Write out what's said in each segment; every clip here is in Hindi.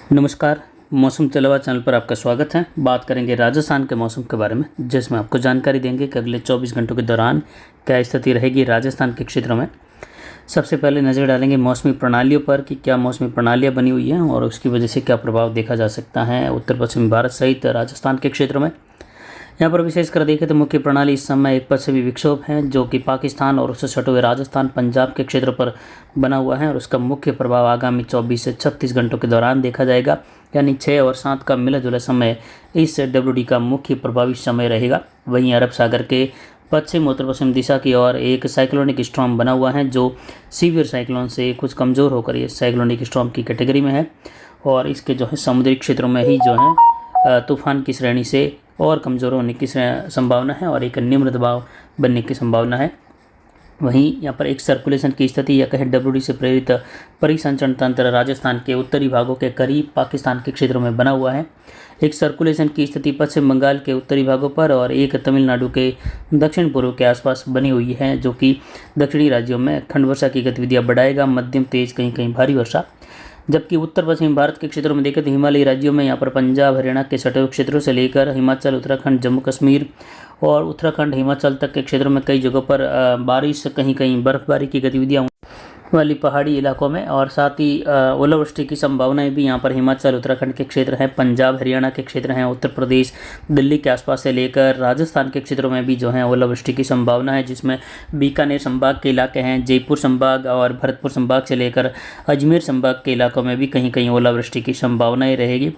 नमस्कार। मौसम तलवा चैनल पर आपका स्वागत है। बात करेंगे राजस्थान के मौसम के बारे में, जिसमें आपको जानकारी देंगे कि अगले 24 घंटों के दौरान क्या स्थिति रहेगी राजस्थान के क्षेत्रों में। सबसे पहले नज़र डालेंगे मौसमी प्रणालियों पर कि क्या मौसमी प्रणालियाँ बनी हुई हैं और उसकी वजह से क्या प्रभाव देखा जा सकता है उत्तर पश्चिमी भारत सहित राजस्थान के क्षेत्रों में। यहाँ पर विशेषकर देखें तो मुख्य प्रणाली इस समय एक पश्चिमी विक्षोभ है जो कि पाकिस्तान और उससे सटे हुए राजस्थान पंजाब के क्षेत्र पर बना हुआ है और उसका मुख्य प्रभाव आगामी 24 से 36 घंटों के दौरान देखा जाएगा। यानी 6 और 7 का मिला जुला समय इस डब्ल्यूडी का मुख्य प्रभावी समय रहेगा। वहीं अरब सागर के पश्चिम उत्तर पश्चिम दिशा की ओर एक साइक्लोनिक स्टॉर्म बना हुआ है जो सीवियर साइक्लोन से कुछ कमज़ोर होकर ये साइक्लोनिक स्टॉर्म की कैटेगरी में है और इसके जो है समुद्री क्षेत्रों में ही जो है तूफान की श्रेणी से और कमज़ोर होने की संभावना है और एक निम्न दबाव बनने की संभावना है। वहीं यहाँ पर एक सर्कुलेशन की स्थिति या कहें डब्ल्यूडी से प्रेरित परिसंचरण तंत्र राजस्थान के उत्तरी भागों के करीब पाकिस्तान के क्षेत्रों में बना हुआ है। एक सर्कुलेशन की स्थिति पश्चिम बंगाल के उत्तरी भागों पर और एक तमिलनाडु के दक्षिण पूर्व के आसपास बनी हुई है जो कि दक्षिणी राज्यों में ठंड वर्षा की गतिविधियाँ बढ़ाएगा, मध्यम तेज कहीं कहीं भारी वर्षा। जबकि उत्तर पश्चिमी भारत के क्षेत्रों में देखें तो हिमालयी राज्यों में यहाँ पर पंजाब हरियाणा के सटे हुए क्षेत्रों से लेकर हिमाचल उत्तराखंड जम्मू कश्मीर और उत्तराखंड हिमाचल तक के क्षेत्रों में कई जगहों पर बारिश कहीं कहीं बर्फबारी की गतिविधियाँ वाली पहाड़ी इलाकों में और साथ ही ओलावृष्टि की संभावनाएं भी यहाँ पर हिमाचल उत्तराखंड के क्षेत्र हैं, पंजाब हरियाणा के क्षेत्र हैं, उत्तर प्रदेश दिल्ली के आसपास से लेकर राजस्थान के क्षेत्रों में भी जो है ओलावृष्टि की संभावना है, जिसमें बीकानेर संभाग के इलाके हैं, जयपुर संभाग और भरतपुर संभाग से लेकर अजमेर संभाग के इलाकों में भी कहीं कहीं ओलावृष्टि की संभावनाएँ रहेगी।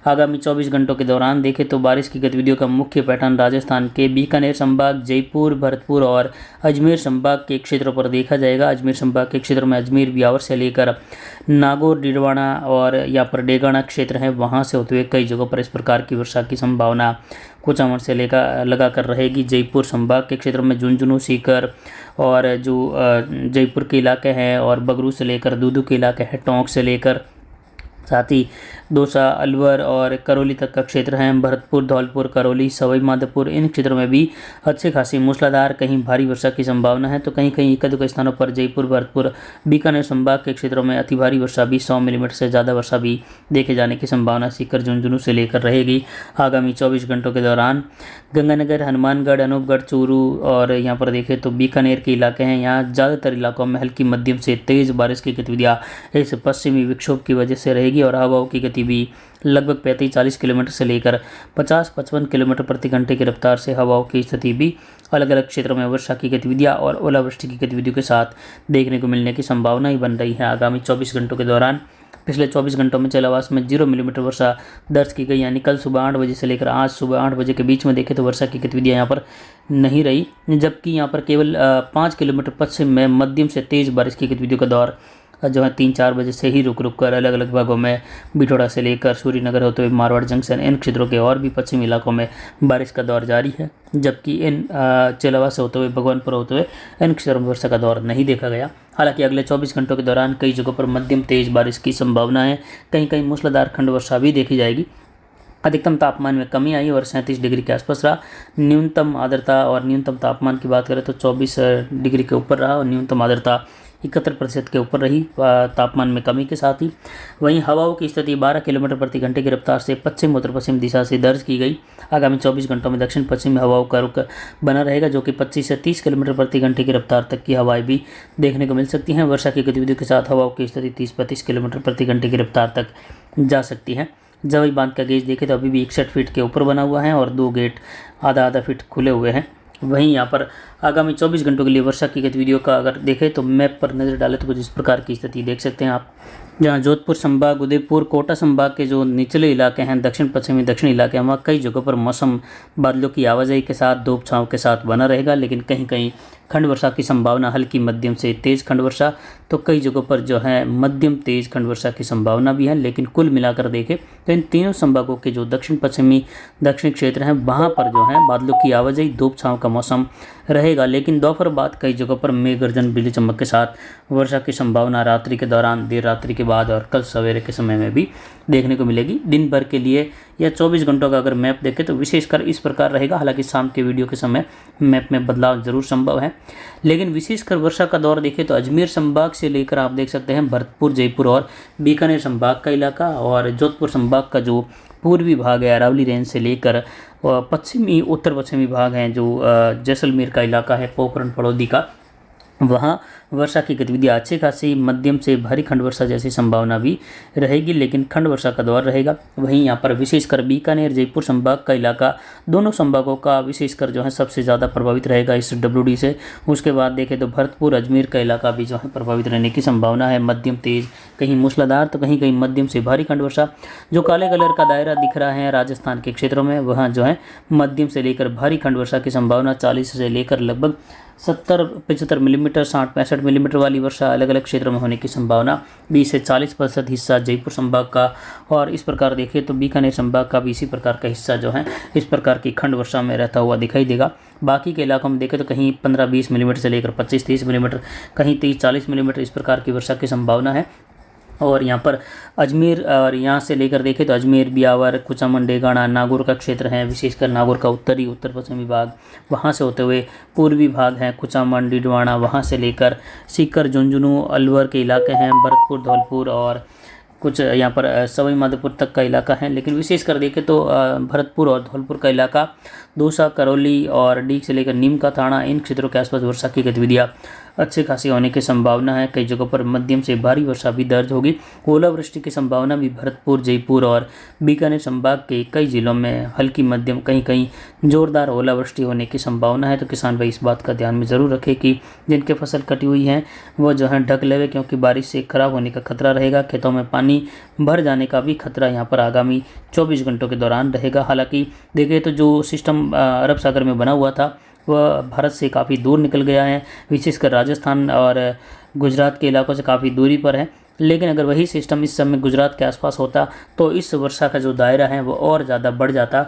आगामी 24 घंटों के दौरान देखें तो बारिश की गतिविधियों का मुख्य पैटर्न राजस्थान के बीकानेर संभाग, जयपुर, भरतपुर और अजमेर संभाग के क्षेत्रों पर देखा जाएगा। अजमेर संभाग के क्षेत्रों में अजमेर, ब्यावर से लेकर नागौर, डीडवाना और यहाँ पर डेगाना क्षेत्र है, वहाँ से होते हुए कई जगहों पर इस प्रकार की वर्षा की संभावना कुचामन से लगाकर रहेगी। जयपुर संभाग के क्षेत्रों में झुंझुनू, सीकर और जो जयपुर के इलाके हैं और बगरू से लेकर दूदू के इलाके हैं, टोंक से लेकर साथ ही दौसा, अलवर और करौली तक का क्षेत्र है। भरतपुर, धौलपुर, करौली, सवाई माधोपुर इन क्षेत्रों में भी अच्छी खासी मूसलाधार कहीं भारी वर्षा की संभावना है। तो कहीं कहीं एक दो स्थानों पर जयपुर, भरतपुर, बीकानेर संभाग के क्षेत्रों में अति भारी वर्षा भी 100 मिलीमीटर से ज़्यादा वर्षा भी देखे जाने की संभावना सीकर, झुंझुनू से लेकर रहेगी। आगामी 24 घंटों के दौरान गंगानगर, हनुमानगढ़, अनूपगढ़, चूरू और यहाँ पर देखें तो बीकानेर के इलाके हैं, यहाँ ज़्यादातर इलाकों में हल्की मध्यम से तेज़ बारिश की गतिविधियाँ इस पश्चिमी विक्षोभ की वजह से रहेगी और हवाओं की गति भी लगभग 35-40 किलोमीटर से लेकर 50-55 किलोमीटर प्रति घंटे की रफ्तार से हवाओं की स्थिति भी अलग अलग क्षेत्रों में वर्षा की गतिविधियां और ओलावृष्टि की गतिविधियों के साथ देखने को मिलने की संभावना ही बन रही है। आगामी 24 घंटों के दौरान पिछले 24 घंटों में चेलावास में 0 मिलीमीटर वर्षा दर्ज की गई, यानी कल सुबह 8 बजे से लेकर आज सुबह 8 बजे के बीच में देखें तो वर्षा की गतिविधियाँ यहाँ पर नहीं रही, जबकि यहाँ पर केवल 5 किलोमीटर पश्चिम में मध्यम से तेज़ बारिश की गतिविधियों का दौर जो है 3-4 बजे से ही रुक कर अलग अलग भागों में बिठोड़ा से लेकर सूरीनगर होते हुए मारवाड़ जंक्शन इन क्षेत्रों के और भी पश्चिमी इलाकों में बारिश का दौर जारी है, जबकि इन चेलावा से होते हुए भगवानपुर होते हुए इन क्षेत्रों में वर्षा का दौर नहीं देखा गया। हालांकि अगले 24 घंटों के दौरान कई जगहों पर मध्यम तेज बारिश की संभावना है, कहीं कहीं मूसलाधार खंड वर्षा भी देखी जाएगी। अधिकतम तापमान में कमी आई और 37 डिग्री के आसपास रहा। न्यूनतम आर्द्रता और न्यूनतम तापमान की बात करें तो 24 डिग्री के ऊपर रहा और न्यूनतम आर्द्रता 71% के ऊपर रही तापमान में कमी के साथ ही। वहीं हवाओं की स्थिति 12 किलोमीटर प्रति घंटे की रफ्तार से पश्चिम उत्तर पश्चिम दिशा से दर्ज की गई। आगामी 24 घंटों में दक्षिण पश्चिमी हवाओं का रुख बना रहेगा जो कि 25 से 30 किलोमीटर प्रति घंटे की रफ्तार तक की हवाएं भी देखने को मिल सकती हैं। वर्षा की गतिविधियों के साथ हवाओं की स्थिति 30-35 किलोमीटर प्रति घंटे की रफ्तार तक जा सकती है। जवाई बांध का गेज देखें तो अभी भी 61 फीट के ऊपर बना हुआ है और 2 गेट आधा फीट खुले हुए हैं। वहीं यहाँ पर आगामी 24 घंटों के लिए वर्षा की गतिविधियों का अगर देखें तो मैप पर नज़र डालें तो कुछ इस प्रकार की स्थिति देख सकते हैं आप, जहाँ जोधपुर संभाग, उदयपुर, कोटा संभाग के जो निचले इलाके हैं, दक्षिण पश्चिमी दक्षिणी इलाके हैं, वहाँ कई जगहों पर मौसम बादलों की आवाजाही के साथ धूप छांव के साथ बना रहेगा, लेकिन कहीं कहीं खंड वर्षा की संभावना हल्की मध्यम से तेज़ खंड वर्षा, तो कई जगहों पर जो है मध्यम तेज़ खंड वर्षा की संभावना भी है। लेकिन कुल मिलाकर देखें तो इन तीनों संभागों के जो दक्षिण पश्चिमी दक्षिण क्षेत्र हैं वहाँ पर जो है बादलों की आवाजाही धूप छांव का मौसम रहेगा, लेकिन दोपहर बाद कई जगहों पर मेघ गर्जन बिजली चमक के साथ वर्षा की संभावना रात्रि के दौरान, देर रात्रि के बाद और कल सवेरे के समय में भी देखने को मिलेगी। दिन भर के लिए या 24 घंटों का अगर मैप देखें तो विशेषकर इस प्रकार रहेगा। हालांकि शाम के वीडियो के समय मैप में बदलाव जरूर संभव है, लेकिन विशेषकर वर्षा का दौर देखें तो अजमेर संभाग से लेकर आप देख सकते हैं भरतपुर, जयपुर और बीकानेर संभाग का इलाका, और जोधपुर संभाग का जो पूर्वी भाग है अरावली रेंज से लेकर पश्चिमी उत्तर पश्चिमी भाग हैं जो जैसलमेर का इलाका है, पोखरण फड़ौदी का, वहाँ वर्षा की गतिविधियाँ अच्छी खासी मध्यम से भारी खंड वर्षा जैसी संभावना भी रहेगी, लेकिन खंड वर्षा का दौर रहेगा। वहीं यहाँ पर विशेषकर बीकानेर, जयपुर संभाग का इलाका, दोनों संभागों का विशेषकर जो है सबसे ज़्यादा प्रभावित रहेगा इस WD से। उसके बाद देखें तो भरतपुर, अजमेर का इलाका भी जो है प्रभावित रहने की संभावना है। मध्यम तेज, कहीं मूसलाधार तो कहीं कहीं मध्यम से भारी खंड वर्षा। जो काले कलर का दायरा दिख रहा है राजस्थान के क्षेत्रों में, वहाँ जो है मध्यम से लेकर भारी खंड वर्षा की संभावना 40 से लेकर लगभग 70-75 मिलीमीटर, 60-65 मिलीमीटर वाली वर्षा अलग अलग क्षेत्रों में होने की संभावना। 20 से 40% हिस्सा जयपुर संभाग का, और इस प्रकार देखें तो बीकानेर संभाग का भी इसी प्रकार का हिस्सा जो है इस प्रकार की खंड वर्षा में रहता हुआ दिखाई देगा। बाकी के इलाकों में देखें तो कहीं 15-20 मिलीमीटर से लेकर 25-30 मिलीमीटर, कहीं 30-40 मिलीमीटर इस प्रकार की वर्षा की संभावना है। और यहाँ पर अजमेर और यहाँ से लेकर देखें तो अजमेर, बियावर, कुचामन, डेगाना, नागौर का क्षेत्र है, विशेषकर नागौर का उत्तरी उत्तर पश्चिमी भाग, वहाँ से होते हुए पूर्वी भाग हैं कुचामन, डिडवाना, वहाँ से लेकर सीकर, झुंझुनू, अलवर के इलाके हैं, भरतपुर, धौलपुर और कुछ यहाँ पर सवाई माधोपुर तक का इलाका है। लेकिन विशेषकर देखें तो भरतपुर और धौलपुर का इलाका, दौसा, करौली और डीग से लेकर नीम का थाना, इन क्षेत्रों के आसपास वर्षा की गतिविधियाँ अच्छी खासी होने की संभावना है। कई जगहों पर मध्यम से भारी वर्षा भी दर्ज होगी। ओलावृष्टि की संभावना भी भरतपुर, जयपुर और बीकानेर संभाग के कई जिलों में हल्की मध्यम, कहीं कहीं जोरदार ओलावृष्टि होने की संभावना है। तो किसान भाई इस बात का ध्यान में ज़रूर रखें कि जिनके फसल कटी हुई हैं वह जो है ढक लेवे, क्योंकि बारिश से खराब होने का खतरा रहेगा। खेतों में पानी भर जाने का भी खतरा यहाँ पर आगामी 24 घंटों के दौरान रहेगा। हालांकि देखें तो जो सिस्टम अरब सागर में बना हुआ था वह भारत से काफ़ी दूर निकल गया है, विशेषकर राजस्थान और गुजरात के इलाकों से काफ़ी दूरी पर है। लेकिन अगर वही सिस्टम इस समय गुजरात के आसपास होता तो इस वर्षा का जो दायरा है वो और ज़्यादा बढ़ जाता,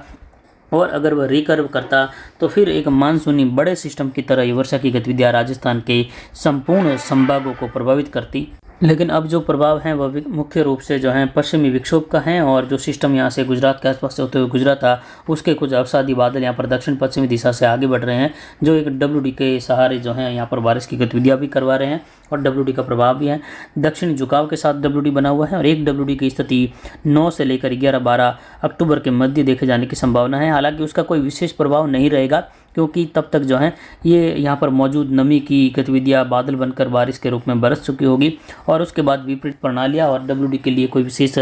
और अगर वह रिकर्व करता तो फिर एक मानसूनी बड़े सिस्टम की तरह ये वर्षा की गतिविधियाँ राजस्थान के संपूर्ण संभागों को प्रभावित करती। लेकिन अब जो प्रभाव है वह मुख्य रूप से जो है पश्चिमी विक्षोभ का है, और जो सिस्टम यहाँ से गुजरात के आसपास से होते हुए गुजरा था उसके कुछ अवसादी बादल यहाँ पर दक्षिण पश्चिमी दिशा से आगे बढ़ रहे हैं, जो एक WD के सहारे जो है यहाँ पर बारिश की गतिविधियाँ भी करवा रहे हैं, और WD का प्रभाव भी है। दक्षिणी झुकाव के साथ WD बना हुआ है, और एक WD की स्थिति 9 से लेकर 11-12 अक्टूबर के मध्य देखे जाने की संभावना है। हालांकि उसका कोई विशेष प्रभाव नहीं रहेगा, क्योंकि तब तक जो है ये यहाँ पर मौजूद नमी की गतिविधियाँ बादल बनकर बारिश के रूप में बरस चुकी होगी, और उसके बाद विपरीत प्रणालियाँ और WD के लिए कोई विशेष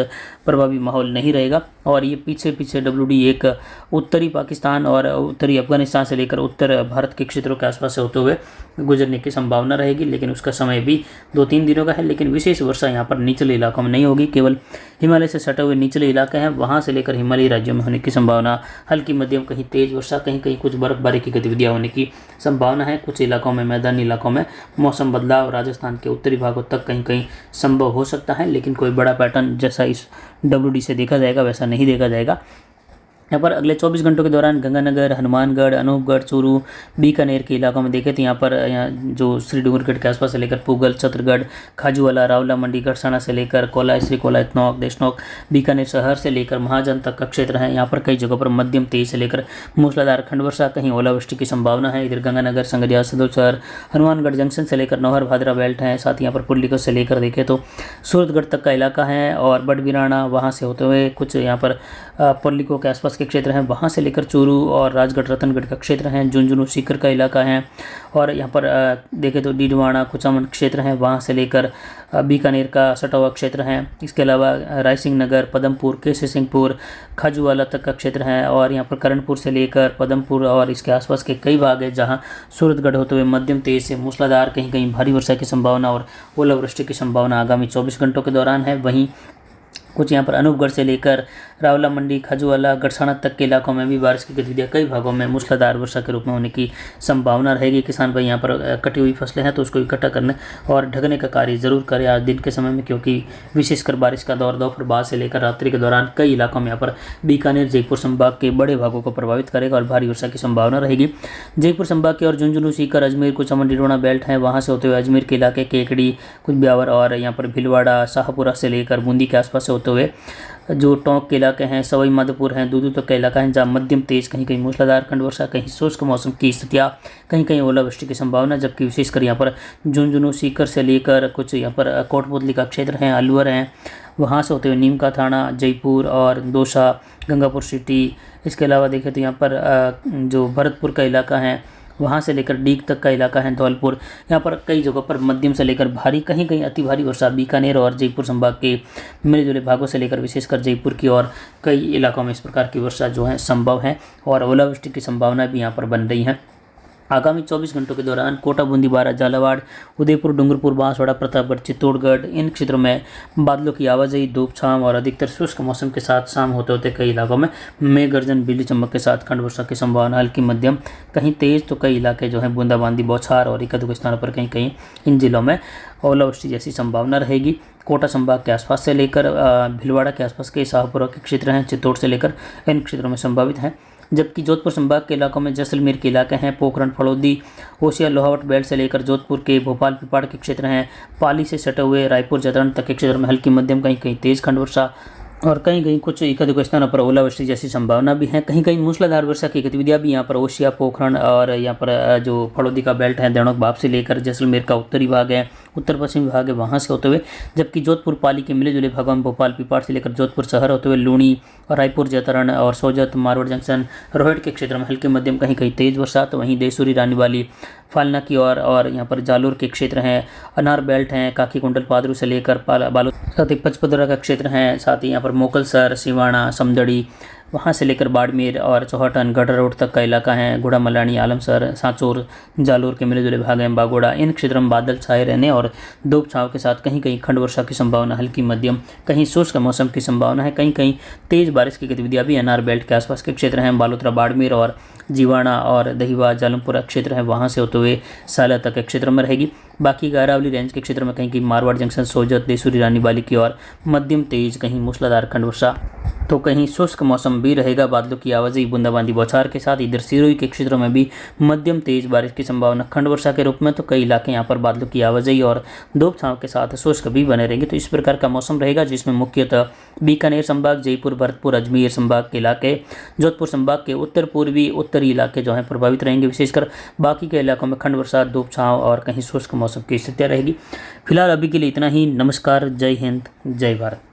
प्रभावी माहौल नहीं रहेगा। और ये पीछे पीछे WD एक उत्तरी पाकिस्तान और उत्तरी अफगानिस्तान से लेकर उत्तर भारत के क्षेत्रों के आसपास से होते हुए गुजरने की संभावना रहेगी, लेकिन उसका समय भी 2-3 दिनों का है। लेकिन विशेष वर्षा यहाँ पर निचले इलाकों में नहीं होगी, केवल हिमालय से सटे हुए निचले इलाके हैं वहाँ से लेकर हिमालयी राज्यों में होने की संभावना हल्की मध्यम, कहीं तेज वर्षा, कहीं कहीं कुछ बर्फबारी की गतिविधियाँ होने की संभावना है। कुछ इलाकों में, मैदानी इलाकों में मौसम बदलाव राजस्थान के उत्तरी भागों तक कहीं कहीं संभव हो सकता है, लेकिन कोई बड़ा पैटर्न जैसा इस WD से देखा जाएगा वैसा नहीं देखा जाएगा। यहाँ पर अगले 24 घंटों के दौरान गंगानगर, हनुमानगढ़, अनूपगढ़, चूरू, बीकानेर के इलाकों में देखें तो यहाँ पर जो श्री डूंगरगढ़ के आसपास से लेकर पूगल, छतरगढ़, खाजूवाला, रावला मंडी, गढ़साना से लेकर कोलाई, श्री कोलाई, इतनौक, देशनौक, बीकानेर शहर से लेकर महाजन तक का क्षेत्र है। यहाँ पर कई जगहों पर मध्यम तेज से लेकर मूसलाधार खंड वर्षा, कहीं ओलावृष्टि की संभावना है। इधर गंगानगर, संगरिया, सदोचर, हनुमानगढ़ जंक्शन से लेकर नौहर भादरा बेल्ट है। साथ ही यहाँ पर पुरलिकस से लेकर देखें तो सूरतगढ़ तक का इलाका है, और बड़बिराना वहाँ से होते हुए कुछ यहाँ पर पुरलिको के आसपास के क्षेत्र हैं, वहाँ से लेकर चूरू और राजगढ़, रतनगढ़ का क्षेत्र है। झुंझुनू, सीकर का इलाका है, और यहाँ पर देखें तो डीडवाना, कुचामन क्षेत्र है, वहाँ से लेकर बीकानेर का सटा हुआ क्षेत्र है। इसके अलावा रायसिंह नगर, पदमपुर, केसी सिंहपुर, खाजूवाला तक का क्षेत्र है, और यहाँ पर करणपुर से लेकर पदमपुर और इसके आसपास के कई भाग है जहाँ सूरतगढ़ होते हुए मध्यम तेज से मूसलाधार, कहीं कहीं भारी वर्षा की संभावना और ओलावृष्टि की संभावना आगामी 24 घंटों के दौरान है। वहीं कुछ यहाँ पर अनूपगढ़ से लेकर रावला मंडी, खाजूवाला, गढ़साना तक के इलाकों में भी बारिश की गतिविधियाँ कई भागों में मूसलाधार वर्षा के रूप में होने की संभावना रहेगी। किसान भाई यहाँ पर कटी हुई फसलें हैं तो उसको इकट्ठा करने और ढकने का कार्य जरूर करें आज दिन के समय में, क्योंकि विशेषकर बारिश का दौर दोपहर बाद से लेकर रात्रि के दौरान कई इलाकों में यहाँ पर बीकानेर, जयपुर संभाग के बड़े भागों को प्रभावित करेगा और भारी वर्षा की संभावना रहेगी। जयपुर संभाग के और झुंझुनू, सीकर, अजमेर, कुचामन, डिडवाना बेल्ट है, वहाँ से होते हुए अजमेर के इलाके केकड़ी, कुछ ब्यावर और यहाँ पर भीलवाड़ा, शाहपुरा से लेकर बूंदी के आसपास से होते हुए जो टोंक के इलाके हैं, सवाई माधोपुर हैं, दूदू तक का इलाका है, जहाँ मध्यम तेज कहीं कहीं मूसलाधार खंड वर्षा, कहीं शुष्क मौसम की स्थितियाँ, कहीं कहीं ओलावृष्टि की संभावना। जबकि विशेषकर यहाँ पर झुंझुनू, सीकर से लेकर कुछ यहाँ पर कोटपुतली का क्षेत्र है, अलवर हैं, वहाँ से होते हुए नीम का थाना, जयपुर और दौसा, गंगापुर सिटी। इसके अलावा देखें तो यहाँ पर जो भरतपुर का इलाका है, वहाँ से लेकर डीग तक का इलाका है, धौलपुर, यहाँ पर कई जगहों पर मध्यम से लेकर भारी, कहीं कहीं अति भारी वर्षा। बीकानेर और जयपुर संभाग के मिले जुले भागों से लेकर विशेषकर जयपुर की और कई इलाकों में इस प्रकार की वर्षा जो है संभव है और ओलावृष्टि की संभावना भी यहाँ पर बन रही है। आगामी 24 घंटों के दौरान कोटा, बूंदी, बारा, झालावाड़, उदयपुर, डूंगरपुर, बांसवाड़ा, प्रतापगढ़, चित्तौड़गढ़, इन क्षेत्रों में बादलों की आवाजाही, धूप छांव और अधिकतर शुष्क मौसम के साथ शाम होते होते कई इलाकों में मेघ गर्जन, बिजली चमक के साथ खंड वर्षा की संभावना, हल्की मध्यम, कहीं तेज तो कई इलाके जो है बूंदाबांदी, बौछार और एक-दो स्थानों पर कहीं कहीं इन जिलों में ओलावृष्टि जैसी संभावना रहेगी। कोटा संभाग के आसपास से लेकर भीलवाड़ा के आसपास के शाहपुरा के क्षेत्र हैं, चित्तौड़ से लेकर इन क्षेत्रों में संभावित हैं। जबकि जोधपुर संभाग के इलाकों में जैसलमेर के इलाके हैं, पोखरण, फड़ौदी, होशियार, लोहावट बेल्ट से लेकर जोधपुर के भोपाल, पिपाड़ के क्षेत्र हैं, पाली से सटे हुए रायपुर, जतरण तक के क्षेत्र में हल्की मध्यम, कहीं कहीं तेज खंड वर्षा और कहीं कहीं कुछ एक-दो स्थानों पर ओलावृष्टि जैसी संभावना भी है। कहीं कहीं मूसलाधार वर्षा की गतिविधियां भी यहाँ पर होशियार, पोखरण और यहाँ पर जो फड़ौदी का बेल्ट है, देवणोक बाप से लेकर जैसलमेर का उत्तरी भाग है, उत्तर पश्चिमी भाग है, वहाँ से होते हुए। जबकि जोधपुर, पाली के मिले जुले भागों में भोपाल, पिपाड़ से लेकर जोधपुर शहर होते हुए लूणी और रायपुर, जतरण और सोजत, मारवाड़ जंक्शन, रोहिट के क्षेत्र में हल्के मध्यम, कहीं कहीं तेज वर्षा। तो वहीं देसूरी, रानीवाली, फालना की और यहाँ पर जालोर के क्षेत्र हैं, अनार बेल्ट हैं, काकी कुंडल, पादरू से लेकर बालो, साथ ही पचपदरा का क्षेत्र है, साथ ही यहाँ पर मोकलसर, सिवाना, समदड़ी, वहाँ से लेकर बाड़मेर और चौहटन, गढ़ा रोड तक का इलाका है, गुड़ा मलानी, आलमसर, सांचौर, जालोर के मिले जुले भाग हैं, बागोड़ा, इन क्षेत्रों में बादल छाए रहने और धूप छांव के साथ कहीं कहीं खंड वर्षा की संभावना, हल्की मध्यम, कहीं शुष्क मौसम की संभावना है। कहीं कहीं तेज बारिश की गतिविधियां भी अनार बेल्ट के आसपास के क्षेत्र हैं, बालोतरा, बाड़मेर और जीवाणा और दहीवा, जालमपुरा क्षेत्र है, वहाँ से होते हुए साला तक के क्षेत्र में रहेगी। बाकी अरावली रेंज के क्षेत्र में कहीं कहीं मारवाड़ जंक्शन, सोजत, देसूरी, रानीवाली की और मध्यम तेज, कहीं मूसलाधार खंड वर्षा तो कहीं शुष्क मौसम भी रहेगा, बादलों की आवाजाही, बूंदाबांदी, बौछार के साथ। इधर सिरोही के क्षेत्रों में भी मध्यम तेज बारिश की संभावना खंड वर्षा के रूप में, तो कई इलाके यहाँ पर बादलों की आवाजाही और धूप छांव के साथ शुष्क भी बने रहेंगे। तो इस प्रकार का मौसम रहेगा, जिसमें मुख्यतः बीकानेर संभाग, जयपुर, भरतपुर, अजमेर संभाग के इलाके, जोधपुर संभाग के उत्तर पूर्वी, उत्तरी इलाके जो हैं प्रभावित रहेंगे। विशेषकर बाकी के इलाकों में खंड वर्षा, धूप छांव और कहीं शुष्क मौसम की स्थितियाँ रहेगी। फिलहाल अभी के लिए इतना ही। नमस्कार, जय हिंद, जय भारत।